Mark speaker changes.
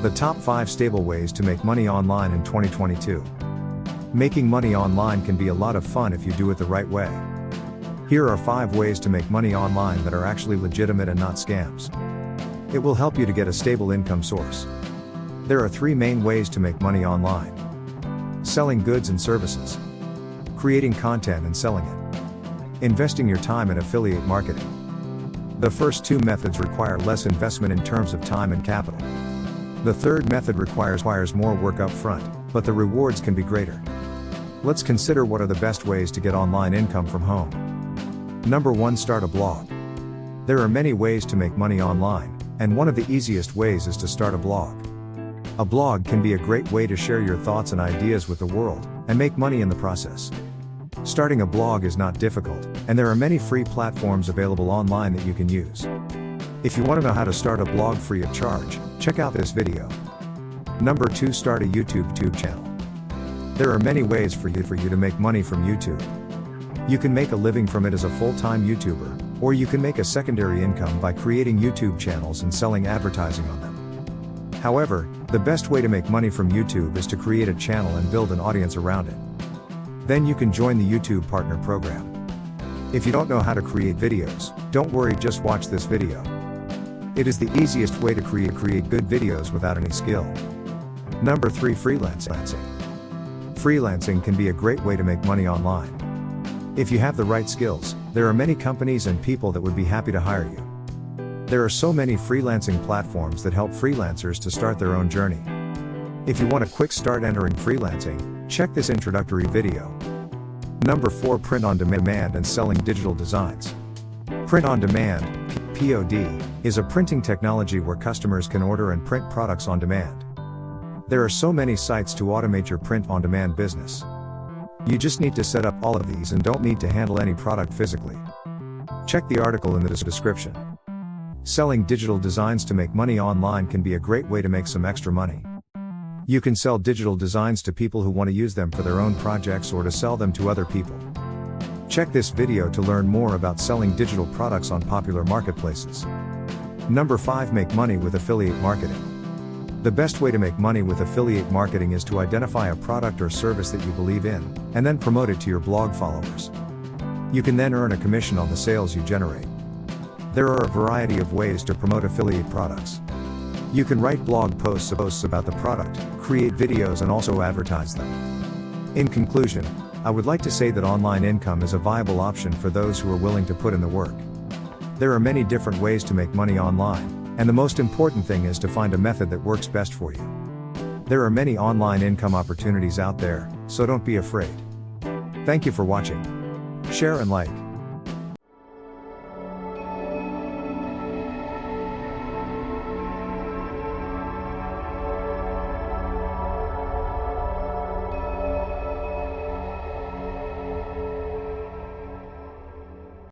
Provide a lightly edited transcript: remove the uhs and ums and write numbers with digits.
Speaker 1: The top 5 stable ways to make money online in 2022. Making money online can be a lot of fun if you do it the right way. Here are 5 ways to make money online that are actually legitimate and not scams. It will help you to get a stable income source. There are 3 main ways to make money online. Selling goods and services. Creating content and selling it. Investing your time in affiliate marketing. The first 2 methods require less investment in terms of time and capital. The third method requires more work up front, but the rewards can be greater. Let's consider what are the best ways to get online income from home. Number 1. Start a blog. There are many ways to make money online, and one of the easiest ways is to start a blog. A blog can be a great way to share your thoughts and ideas with the world, and make money in the process. Starting a blog is not difficult, and there are many free platforms available online that you can use. If you want to know how to start a blog free of charge, check out this video. Number 2. Start a YouTube channel. There are many ways for you to make money from YouTube. You can make a living from it as a full-time YouTuber, or you can make a secondary income by creating YouTube channels and selling advertising on them. However, the best way to make money from YouTube is to create a channel and build an audience around it. Then you can join the YouTube Partner Program. If you don't know how to create videos, don't worry, just watch this video. It is the easiest way to create good videos without any skill. Number 3. Freelancing. Freelancing can be a great way to make money online. If you have the right skills, there are many companies and people that would be happy to hire you. There are so many freelancing platforms that help freelancers to start their own journey. If you want a quick start entering freelancing, check this introductory video. Number 4. Print on demand and selling digital designs. Print on demand, POD, is a printing technology where customers can order and print products on demand. There are so many sites to automate your print on demand business. You just need to set up all of these and don't need to handle any product physically. Check the article in the description. Selling digital designs to make money online can be a great way to make some extra money. You can sell digital designs to people who want to use them for their own projects or to sell them to other people. Check this video to learn more about selling digital products on popular marketplaces. Number 5. Make money with affiliate marketing. The best way to make money with affiliate marketing is to identify a product or service that you believe in, and then promote it to your blog followers. You can then earn a commission on the sales you generate. There are a variety of ways to promote affiliate products. You can write blog posts about the product, create videos, and also advertise them. In conclusion, I would like to say that online income is a viable option for those who are willing to put in the work. There are many different ways to make money online, and the most important thing is to find a method that works best for you. There are many online income opportunities out there, so don't be afraid. Thank you for watching. Share and like.